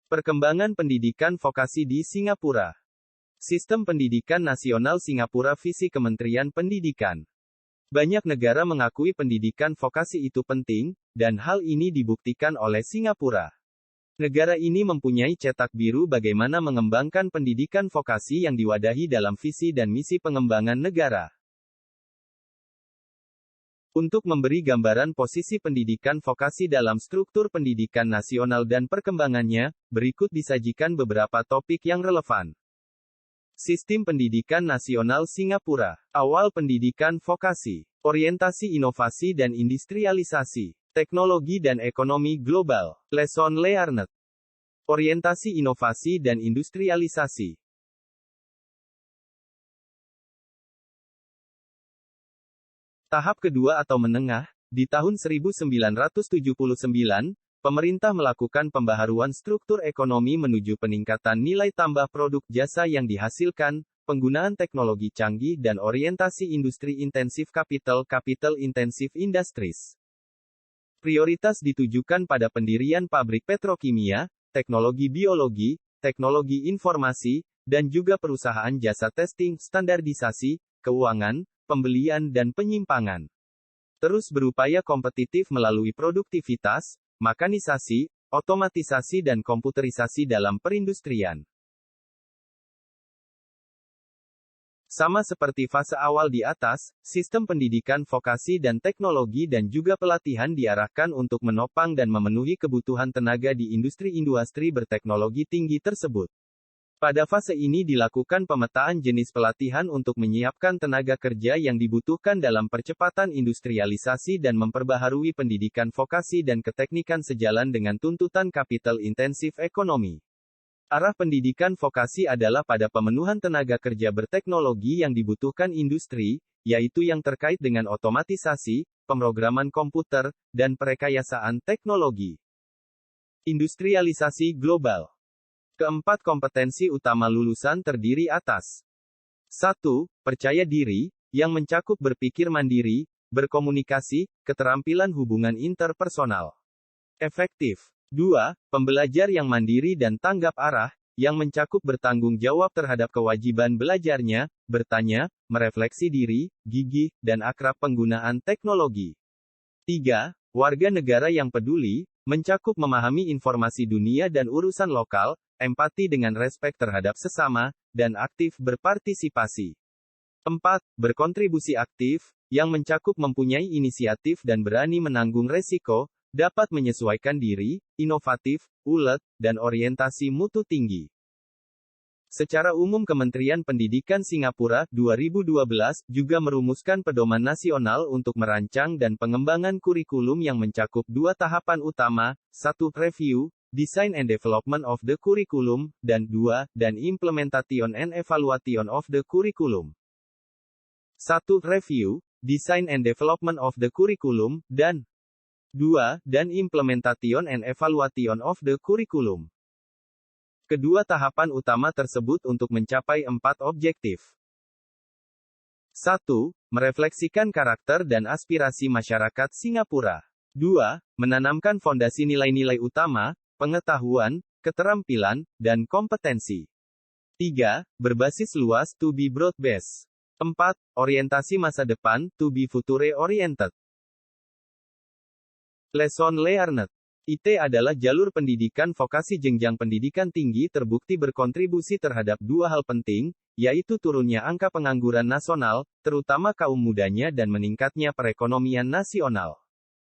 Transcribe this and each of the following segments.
Perkembangan pendidikan vokasi di Singapura. Sistem Pendidikan Nasional Singapura Visi Kementerian Pendidikan. Banyak negara mengakui pendidikan vokasi itu penting, dan hal ini dibuktikan oleh Singapura. Negara ini mempunyai cetak biru bagaimana mengembangkan pendidikan vokasi yang diwadahi dalam visi dan misi pengembangan negara. Untuk memberi gambaran posisi pendidikan vokasi dalam struktur pendidikan nasional dan perkembangannya, berikut disajikan beberapa topik yang relevan. Sistem Pendidikan Nasional Singapura. Awal pendidikan vokasi. Orientasi inovasi dan industrialisasi. Teknologi dan ekonomi global. Lesson learned. Orientasi inovasi dan industrialisasi. Tahap kedua atau menengah, di tahun 1979, pemerintah melakukan pembaharuan struktur ekonomi menuju peningkatan nilai tambah produk jasa yang dihasilkan, penggunaan teknologi canggih dan orientasi industri intensif capital intensive industries. Prioritas ditujukan pada pendirian pabrik petrokimia, teknologi biologi, teknologi informasi, dan juga perusahaan jasa testing, standarisasi, keuangan, pembelian dan penyimpangan. Terus berupaya kompetitif melalui produktivitas, mekanisasi, otomatisasi dan komputerisasi dalam perindustrian. Sama seperti fase awal di atas, sistem pendidikan vokasi dan teknologi dan juga pelatihan diarahkan untuk menopang dan memenuhi kebutuhan tenaga di industri-industri berteknologi tinggi tersebut. Pada fase ini dilakukan pemetaan jenis pelatihan untuk menyiapkan tenaga kerja yang dibutuhkan dalam percepatan industrialisasi dan memperbaharui pendidikan vokasi dan keteknikan sejalan dengan tuntutan capital intensif ekonomi. Arah pendidikan vokasi adalah pada pemenuhan tenaga kerja berteknologi yang dibutuhkan industri, yaitu yang terkait dengan otomatisasi, pemrograman komputer, dan perekayasaan teknologi. Industrialisasi global. Keempat kompetensi utama lulusan terdiri atas 1. Percaya diri, yang mencakup berpikir mandiri, berkomunikasi, keterampilan hubungan interpersonal efektif. 2. Pembelajar yang mandiri dan tanggap arah, yang mencakup bertanggung jawab terhadap kewajiban belajarnya, bertanya, merefleksi diri, gigih, dan akrab penggunaan teknologi. 3. Warga negara yang peduli, mencakup memahami informasi dunia dan urusan lokal, empati dengan respek terhadap sesama, dan aktif berpartisipasi. 4. Berkontribusi aktif, yang mencakup mempunyai inisiatif dan berani menanggung resiko, dapat menyesuaikan diri, inovatif, ulet, dan orientasi mutu tinggi. Secara umum Kementerian Pendidikan Singapura, 2012, juga merumuskan pedoman nasional untuk merancang dan pengembangan kurikulum yang mencakup dua tahapan utama, 1. Review, Design and Development of the Curriculum, dan 2. Dan Implementation and Evaluation of the Curriculum. 1. Review, Design and Development of the Curriculum, dan 2. Dan Implementation and Evaluation of the Curriculum. Kedua tahapan utama tersebut untuk mencapai 4 objektif. 1. Merefleksikan karakter dan aspirasi masyarakat Singapura. 2. Menanamkan fondasi nilai-nilai utama, pengetahuan, keterampilan, dan kompetensi. 3. Berbasis luas, to be broad-based. 4. Orientasi masa depan, to be future-oriented. Lesson learned. IT adalah jalur pendidikan vokasi jenjang pendidikan tinggi terbukti berkontribusi terhadap dua hal penting, yaitu turunnya angka pengangguran nasional, terutama kaum mudanya dan meningkatnya perekonomian nasional.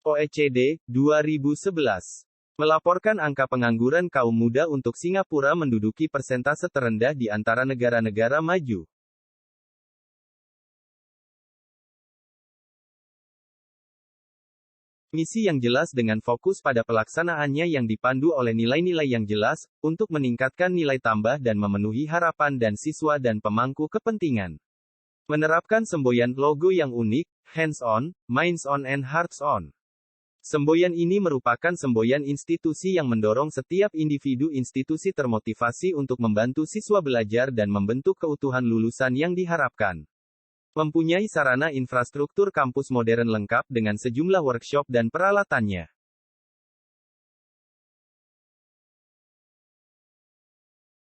OECD, 2011, melaporkan angka pengangguran kaum muda untuk Singapura menduduki persentase terendah di antara negara-negara maju. Misi yang jelas dengan fokus pada pelaksanaannya yang dipandu oleh nilai-nilai yang jelas, untuk meningkatkan nilai tambah dan memenuhi harapan dan siswa dan pemangku kepentingan. Menerapkan semboyan logo yang unik, hands-on, minds-on and hearts-on. Semboyan ini merupakan semboyan institusi yang mendorong setiap individu institusi termotivasi untuk membantu siswa belajar dan membentuk keutuhan lulusan yang diharapkan. Mempunyai sarana infrastruktur kampus modern lengkap dengan sejumlah workshop dan peralatannya.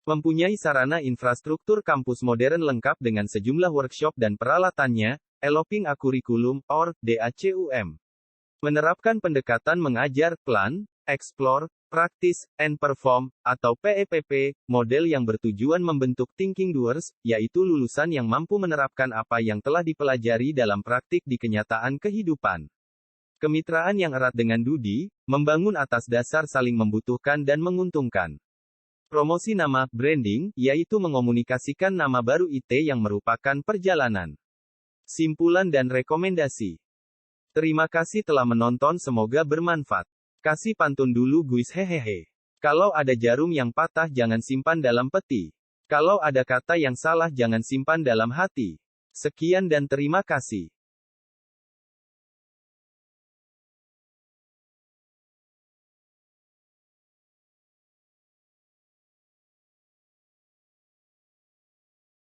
Mempunyai sarana infrastruktur kampus modern lengkap dengan sejumlah workshop dan peralatannya, Eloping A Curriculum, or DACUM. Menerapkan pendekatan mengajar, plan, explore, practice, and perform, atau PEPP, model yang bertujuan membentuk thinking doers, yaitu lulusan yang mampu menerapkan apa yang telah dipelajari dalam praktik di kenyataan kehidupan. Kemitraan yang erat dengan Dudi, membangun atas dasar saling membutuhkan dan menguntungkan. Promosi nama, branding, yaitu mengomunikasikan nama baru IT yang merupakan perjalanan. Simpulan dan rekomendasi. Terima kasih telah menonton, semoga bermanfaat. Kasih pantun dulu guys, hehehe. Kalau ada jarum yang patah jangan simpan dalam peti. Kalau ada kata yang salah jangan simpan dalam hati. Sekian dan terima kasih.